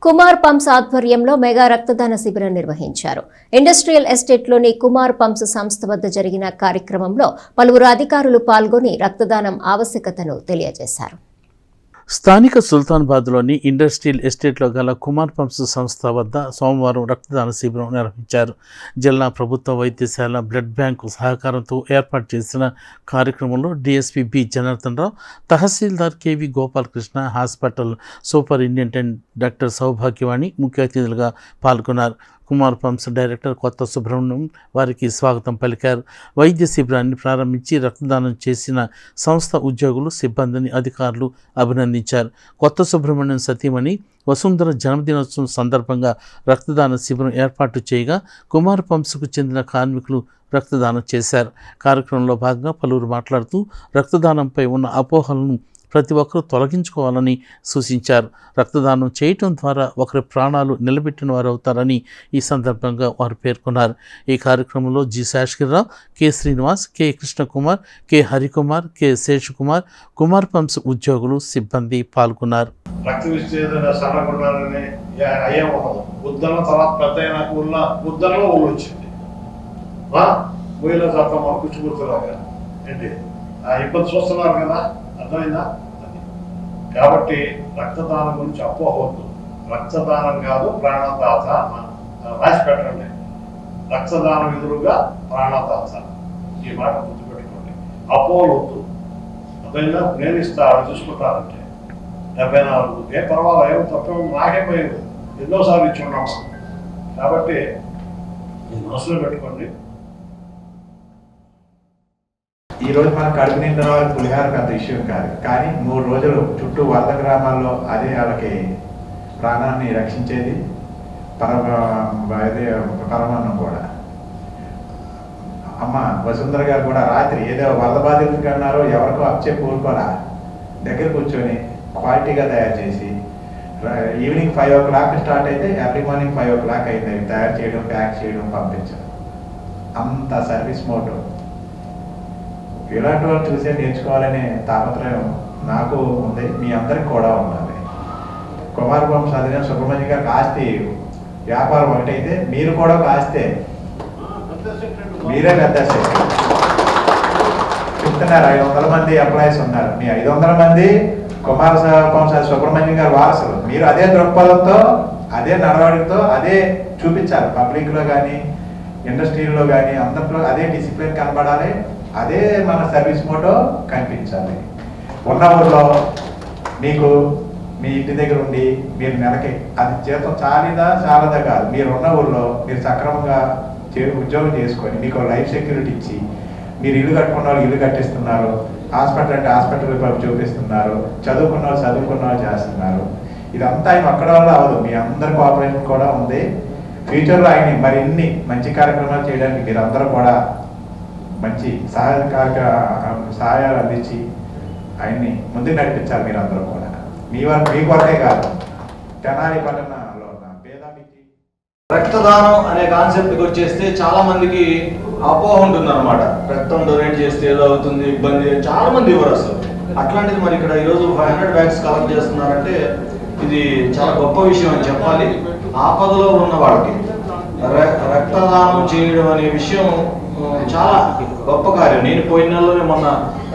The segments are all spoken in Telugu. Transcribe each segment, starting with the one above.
కుమార్ పంప్స్ ఆధ్వర్యంలో మెగా రక్తదాన శిబిరం నిర్వహించారు. ఇండస్ట్రియల్ ఎస్టేట్లోని కుమార్ పంప్స్ సంస్థ వద్ద జరిగిన కార్యక్రమంలో పలువురు అధికారులు పాల్గొని రక్తదానం ఆవశ్యకతను తెలియజేశారు. స్థానిక సుల్తానాబాద్లోని ఇండస్ట్రియల్ ఎస్టేట్లో గల కుమార్ పంప్స్ సంస్థ వద్ద సోమవారం రక్తదాన శిబిరం నిర్వహించారు. జిల్లా ప్రభుత్వ వైద్యశాల బ్లడ్ బ్యాంకు సహకారంతో ఏర్పాటు చేసిన కార్యక్రమంలో DSP B Janardhan Rao, tahsildar KV Gopalakrishna, hospital superintendent doctor Soubhagyavani ముఖ్య అతిథులుగా పాల్గొన్నారు. కుమార్ పంప్స్ డైరెక్టర్ కొత్త సుబ్రహ్మణ్యం వారికి స్వాగతం పలికారు. వైద్య శిబిరాన్ని ప్రారంభించి రక్తదానం చేసిన సంస్థ ఉద్యోగులు, సిబ్బందిని అధికారులు అభినందించారు. కొత్త సుబ్రహ్మణ్యం సతీమణి వసుంధర జన్మదినోత్సవం సందర్భంగా రక్తదాన శిబిరం ఏర్పాటు చేయగా కుమార్ పంప్స్కు చెందిన కార్మికులు రక్తదానం చేశారు. కార్యక్రమంలో భాగంగా పలువురు మాట్లాడుతూ రక్తదానంపై ఉన్న అపోహలను ప్రతి ఒక్కరూ తొలగించుకోవాలని సూచించారు. రక్తదానం చేయటం ద్వారా ఒకరి ప్రాణాలు నిలబెట్టిన వారు అవుతారని ఈ సందర్భంగా వారు పేర్కొన్నారు. ఈ కార్యక్రమంలో G Shashwatarao, K Srinivas, K Krishnakumar, K Harikumar, K Seshakumar, Kumar pumps ఉద్యోగులు, సిబ్బంది పాల్గొన్నారు. ఇబ్బంది చూస్తున్నారు కదా, అర్థమైందా? కాబట్టి రక్తదానం గురించి అపోహవద్దు. రక్తదానం కాదు ప్రాణదాత రాసి పెట్టండి. రక్తదానం ఎదురుగా ప్రాణదాత, ఈ మాట గుర్తుపెట్టుకోండి. అపోహవద్దు, అర్థమైందా? నేను ఇస్తా, ఆవిడ చూసుకుంటానంటే 74 ఏ పర్వాలేదు, ఏమో తప్ప నాకేమైంది, ఎన్నోసార్లు ఇచ్చి ఉన్నాము. కాబట్టి మనసులో పెట్టుకోండి. ఈ రోజు మన కడుపు నిండిన వాళ్ళకి పులిహార పెద్ద విషయం కాదు, కానీ 3 రోజులు చుట్టూ 100 గ్రామాల్లో అదే వాళ్ళకి ప్రాణాన్ని రక్షించేది పరమాన్నం కూడా. అమ్మ వసుంధర గారు కూడా రాత్రి ఏదో 100 బాధితులకి అన్నారో ఎవరికో అప్చే కూరుకోరా, దగ్గర కూర్చొని క్వాలిటీగా తయారు చేసి ఈవినింగ్ 5 o'clock స్టార్ట్ అయితే ఎర్లీ మార్నింగ్ 5 o'clock అయింది అవి తయారు చేయడం, ప్యాక్ చేయడం, పంపించడం. అంత సర్వీస్ మోటో. ఇలాంటి వాళ్ళు చూసే నేర్చుకోవాలనే తాపత్రయం నాకు ఉంది, మీ అందరికి కూడా ఉండాలి. కుమార్ పంప్స్ అధినేత సుబ్రహ్మణ్యం గారికి ఆస్తి వ్యాపారం ఒకటైతే మీరు కూడా ఒక ఆస్తే, మీరే పెద్ద చెప్తున్నారు. 500 మంది ఎంప్లాయీస్ ఉన్నారు, మీ 500 మంది కుమార్ పంప్స్ సుబ్రహ్మణ్యం గారి వారసులు. మీరు అదే దృక్పథంతో, అదే నడవడితో, అదే చూపించాలి. పబ్లిక్లో కానీ, ఇండస్ట్రీలో కానీ, అందరిలో అదే డిసిప్లిన్ కనబడాలి, అదే మన సర్వీస్ మోటో కనిపించాలి. ఉన్న ఊళ్ళో మీకు మీ ఇంటి దగ్గర ఉండి మీరు నెలకి అది జీతం చాలదా కాదు, మీరు ఉన్న ఊళ్ళో మీరు సక్రమంగా ఉద్యోగం చేసుకొని మీకు లైఫ్ సెక్యూరిటీ ఇచ్చి, మీరు ఇల్లు కట్టుకున్న వాళ్ళు ఇల్లు కట్టిస్తున్నారు, హాస్పిటల్ అంటే హాస్పిటల్ చూపిస్తున్నారు, చదువుకున్న వాళ్ళు చేస్తున్నారు. ఇదంతా ఆయన ఒక్కడ వల్ల అవ్వదు, మీ అందరి కోఆపరేషన్ కూడా ఉంది. ఫ్యూచర్లో ఆయన మరిన్ని మంచి కార్యక్రమాలు చేయడానికి మీరు అందరూ కూడా మంచి సహాయాలు అందించి ఆయన్ని ముందుకు నడిపించాలి. మీరు అందరూ కూడా మీ కొరకే కాదు, తెనాలి పట్టణంలో రక్తదానం అనే కాన్సెప్ట్కి వచ్చేస్తే చాలా మందికి అపోహ ఉంటుంది అనమాట. రక్తం డొనేట్ చేస్తే ఏదో అవుతుంది, ఇబ్బంది, చాలా మంది ఇవ్వరు అసలు. అట్లాంటిది మరి ఇక్కడ ఈరోజు 500 బ్యాగ్స్ కలెక్ట్ చేస్తున్నారంటే ఇది చాలా గొప్ప విషయం అని చెప్పాలి. ఆపదలో ఉన్న వాళ్ళకి రక్తదానం చేయడం అనే విషయం చాలా గొప్ప కార్యం. నేను పోయిన నెలలోనే మొన్న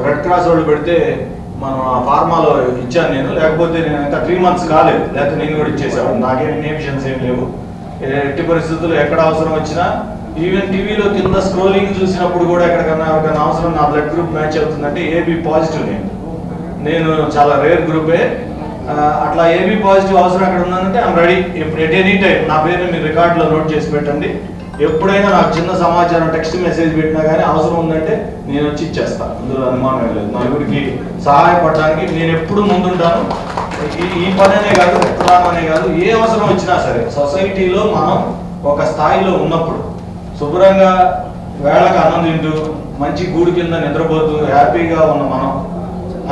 రెడ్ క్రాస్ వాళ్ళు పెడితే మనం ఆ ఫార్మాలో ఇచ్చాను నేను, లేకపోతే నేను ఇంకా 3 months కాలేదు, లేకపోతే నేను కూడా ఇచ్చేసాను. నాకేం ఇన్హిబిషన్స్ ఏం లేవు. ఎట్టి పరిస్థితుల్లో ఎక్కడ అవసరం వచ్చినా, ఈవెన్ టీవీలో కింద స్క్రోలింగ్ చూసినప్పుడు కూడా ఎవరికైనా అవసరం నా బ్లడ్ గ్రూప్ మ్యాచ్ అవుతుందంటే AB పాజిటివ్ నేను చాలా రేర్ గ్రూపే. అట్లా AB పాజిటివ్ అవసరం ఎక్కడ ఉందంటే I'm ready at any time. నా పేరుని మీరు రికార్డులో నోట్ చేసి పెట్టండి. ఎప్పుడైనా నాకు చిన్న సమాచారం టెక్స్ట్ మెసేజ్ పెట్టినా కానీ అవసరం ఉందంటే నేను వచ్చి ఇచ్చేస్తాను, అందులో అనుమానం లేదు. నలుగురికి సహాయపడడానికి నేను ఎప్పుడు ముందుంటాను. ఈ పని అనే కాదు, రక్తదానం అనే కాదు, ఏ అవసరం వచ్చినా సరే సొసైటీలో మనం ఒక స్థాయిలో ఉన్నప్పుడు శుభ్రంగా వేళకు అన్నం తింటూ మంచి గూడు కింద నిద్రపోతూ హ్యాపీగా ఉన్న మనం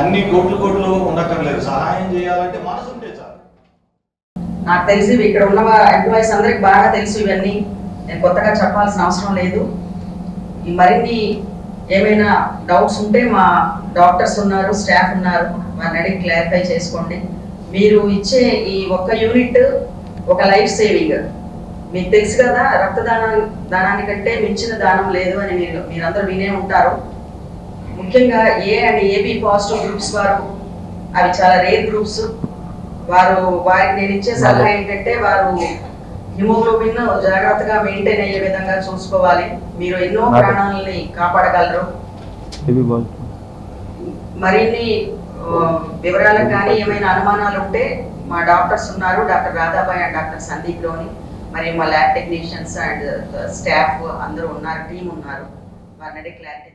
అన్ని కోట్లు ఉండక్కర్లేదు. సహాయం చేయాలంటే మనసు ఉంటే చాలు. నాకు తెలిసి ఇక్కడ ఉన్న ఎంప్లాయీస్ అందరికి బాగా తెలుసు ఇవన్నీ, నేను కొత్తగా చెప్పాల్సిన అవసరం లేదు. ఈ మరిన్ని ఏమైనా డౌట్స్ ఉంటే మా డాక్టర్స్ ఉన్నారు, స్టాఫ్ ఉన్నారు, వారిని అడిగి క్లారిఫై చేసుకోండి. మీరు ఇచ్చే ఈ ఒక్క యూనిట్ ఒక లైఫ్ సేవింగ్. మీకు తెలుసు కదా, దానాన్ని కంటే మించిన దానం లేదు అని మీరందరూ వినే ఉంటారు. ముఖ్యంగా A and AB positive groups వారు, అవి చాలా రేర్ గ్రూప్స్. వారికి నేను ఇచ్చే సలహా ఏంటంటే, వారు హిమోగ్లోబిన్ జాగ్రత్తగా మెయింటైన్ అయ్యే విధంగా చూసుకోవాలి. మీరు ఎన్నో ప్రాణాలని కాపాడగలరు. మరిన్ని వివరాలకు కానీ ఏమైనా అనుమానాలు ఉంటే మా డాక్టర్స్ ఉన్నారు, doctor Radhabai and doctor Sandeep లోని, మరి మా ల్యాబ్ టెక్నీషియన్స్ అండ్ స్టాఫ్ అందరూ ఉన్నారు, టీం ఉన్నారు. వారిని క్లారిటీ